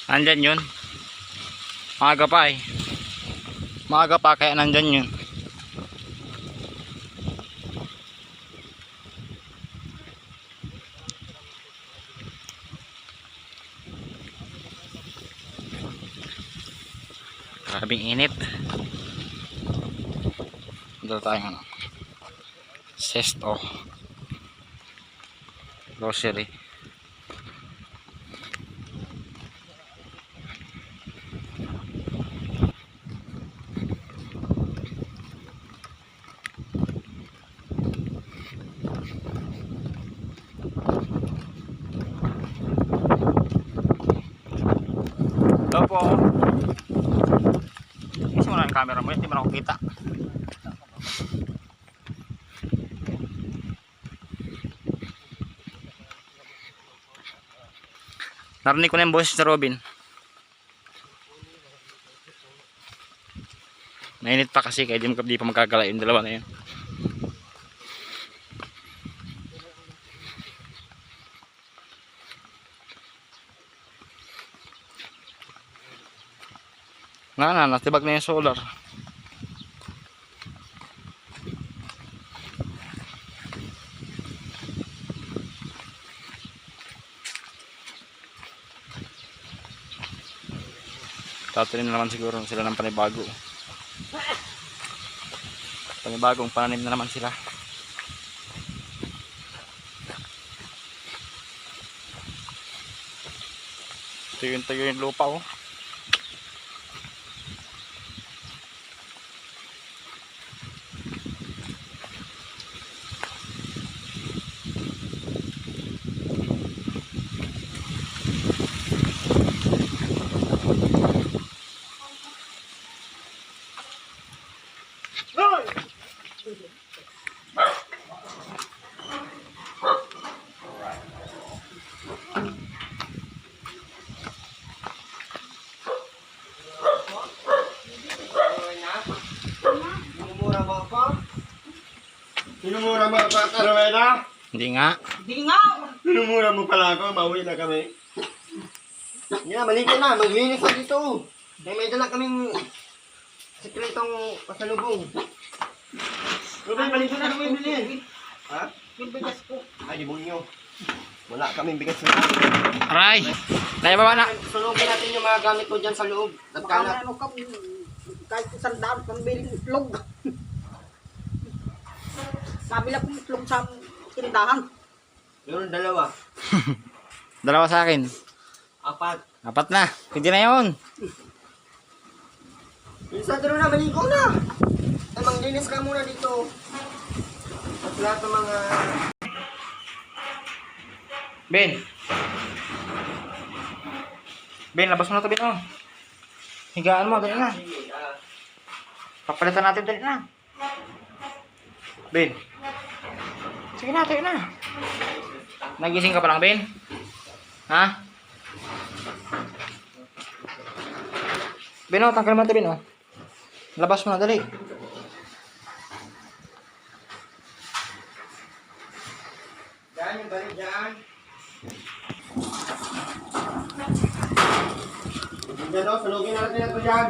Nandyan yun. Maaga pa eh. Maaga pa kaya nandyan yun. Grabing init. Dito tayo ano. Sesto grocery. Ito po. Kasi mo na yung camera mo, hindi mo na ako kita. Narinig ko na yung boses ni Robin. Mainit pa kasi kaya di pa magkagala yung dalawa na yun. Natibag na yung solar. Tatanim na naman siguro sila ng panibago. Panibagong pananim na naman sila. Tuyo yung lupa oh. Minumura mo pa ka, Rowena? Hindi nga. Minumura mo pala ako, mauwi na kami. Yeah, maligyan na, maglinis na dito. Dahil may dala kaming sikretong pasalubong. Ruben, maligyan na naman bilhin. Ha? Yung bigas ko. Ay, di bunyo. Wala kaming bigas na. Aray! Baba na. Sunugin natin yung mga gamit mo dyan sa loob. Nagkalat. Ano ka, kahit isang daan, pambiling itlog. Sabi lang kong itlog sa tindahan. Meron dalawa. Dalawa sa akin. Apat. Apat na. Pwede na yun. Minsan doon na, maligo na. Ay, manglinis ka muna dito. At lahat ng mga... Ben. Ben, labas mo na ito, Ben. Oh. Higaan mo, dali na. Papalitan natin, dali na. Ben. Sige na, tayo na. Nagising ka pa lang, Ben? Ha? Ben, oh, tanggal mo ito, Ben, oh. Labas mo na, dali. Diyan, yung balik dyan. Diyan o, sunugin natin ito dyan.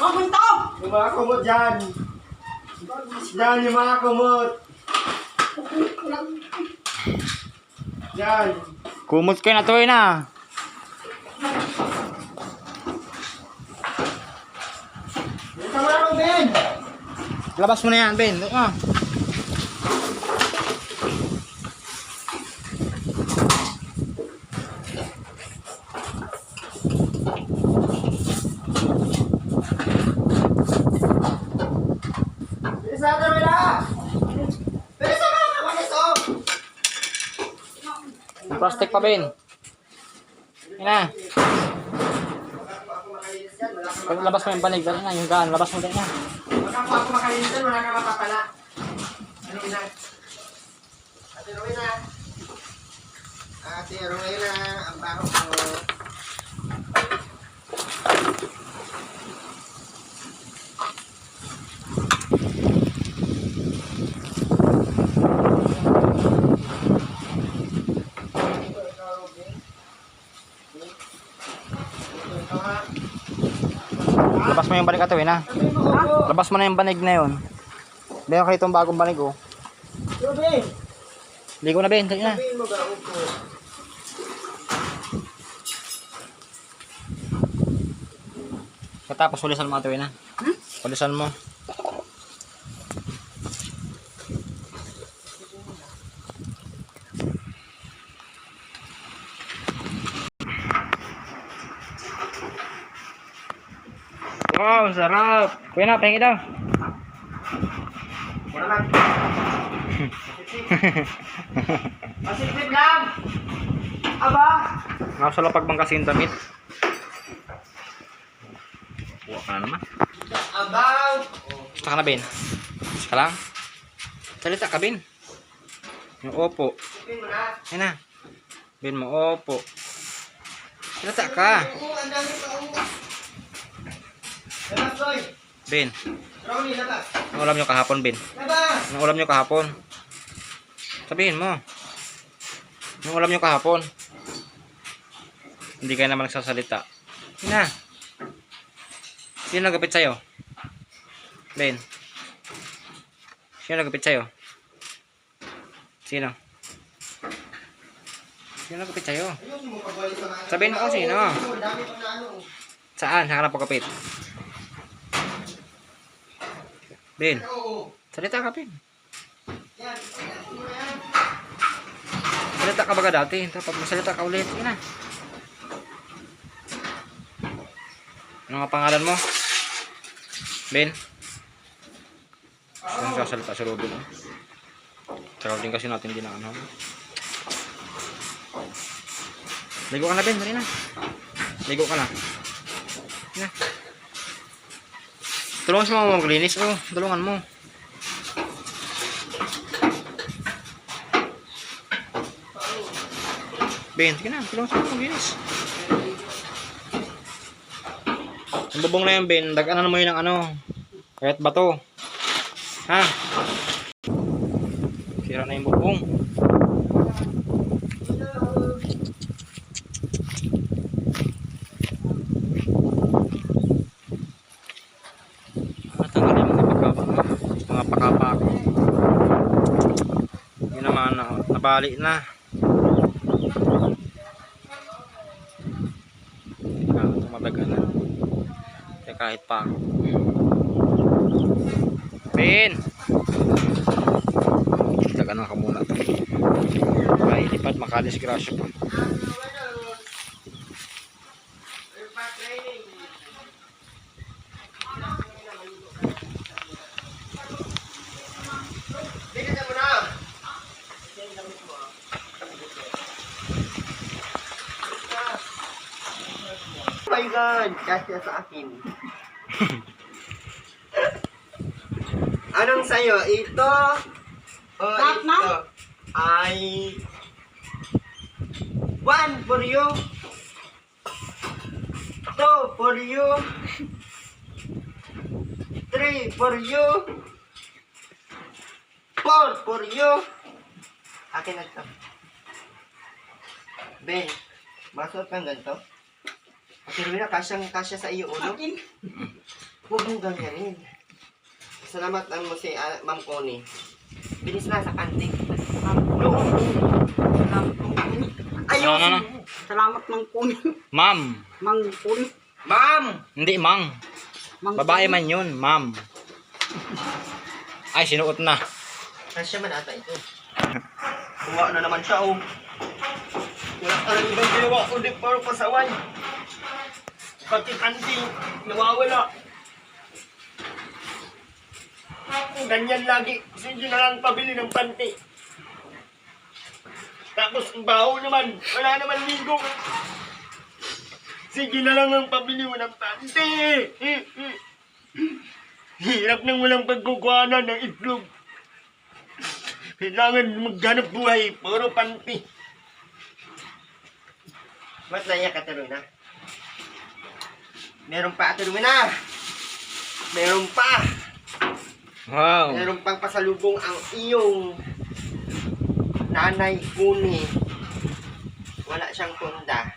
Oh, ito! Yung mga kumot dyan. Dyan, yung mga kumot. Dyan. Kumot kayo na ito, na. Dito mo na, Ben. Labas mo na yan, Ben. Ah. Bilisan na, Rowena. Bilisan na, kawalis o. Plastic pa, Ben. Yan na. Pag labas mo yung banig, dali na. Yung gaan, labas mo dali na. Baka po ako makalinis dyan, wala ka mapapala. Ano ina? Ate Rowena. Ate Rowena, ang baho ko. Labas mo yung banig ato, na. Labas mo na yung banig na yun. Meron kayo itong bagong banig, oh. Ben, Ligo na, Ben. Dali na. sabihin mo ba upo? Katapos pulisan mo ato, na. Pulisan mo. Wow, sarap. Kuya na, pahingi daw. Muna lang. Masipit lang! Aba! Nasa lapag bang kasi yung damit? Buwa ka na naman. Abaw! Gusto ka na, Ben? Gusto ka lang? Salita ka, Ben. Yung opo. Sipin mo na. Yan na. Ben mo, opo. Salita ka. Oo, ang dami pa. Labas, Roy! Ben, Ronnie, labas! anong ulam nyo kahapon, Ben? Labas! Anong ulam nyo kahapon? Sabihin mo. Anong ulam nyo kahapon? Hindi kayo naman nagsasalita. Yan na. Sino nagapit sa'yo? Ben. Sino nagapit sa'yo? Sino? Sino nagapit sa'yo? Ayun mo pabalik sa mga... Sabihin mo kung sino. Oo, dami pang na ano. Saan? Saan ka napagkapit? Ben. Oo. Salita ka, Ben. Yan. Ano mo yan? Salita ka baga dati. Tapos masalita ka ulit. Sige na. Ano nga pangalan mo? Ben? Ano sasalita sa Robin? Sarap din kasi natin din ang ano. Ligo ka na, Ben. Dali na. Ligo ka na. Sige na. Tulungan si mama maglinis. Oh, tulungan mo. Ben, sige na. Tulungan si mama maglinis. Ang bubong na yan, Ben. Dag-ano mo yun ng ano. Kahit bato. Ha? Sira na yung bubong. Natanggal yung mga pakapa. Yun naman, nabali na. Tumadaga na. Kaya kahit pa. Ben! Taga na ka muna. Ay, lipat makadisgrasya pa. Bilisan mo na! Oh my God! Kasya sa akin. Anong sa'yo? Ito o Lahat na? ito? Ay... 1 for you. 2 for you. 3 for you. 4 for you. Akin na ito. Ben, masuot kang ganito? Pero na, kasya sa iyo ulo. Akin. Huwag mong ganyanin. Salamat mo si Ma'am Connie. Bilis na sa kanting. Noon. Salamat ng kuni. Ayun. Ano? Salamat ng kuni. Ma'am! Mang kuni. Ma'am! Hindi, Mang. Mang Babae kuni. man yun, Ma'am. Ay, sinuot na. Kasya man ata ito. Kuha na naman siya, oh. Wala ka lang ibang ginawa, kundi puro pasaway. Pati kanting, nawawala. Ganyan lagi. Sige na lang pabili ng panty. Tapos ang baho naman, wala naman ligo. Sige na lang ang pabili mo ng panty. Hirap nang walang pagkukuhanan ng itlog. Kailangan maghanap buhay, puro panty. Ba't naiyak ka, Teruna? Meron pa, Teruna! Meron pa! Wow. Meron pang pasalubong ang iyong nanay Kuni. Wala siyang tunda.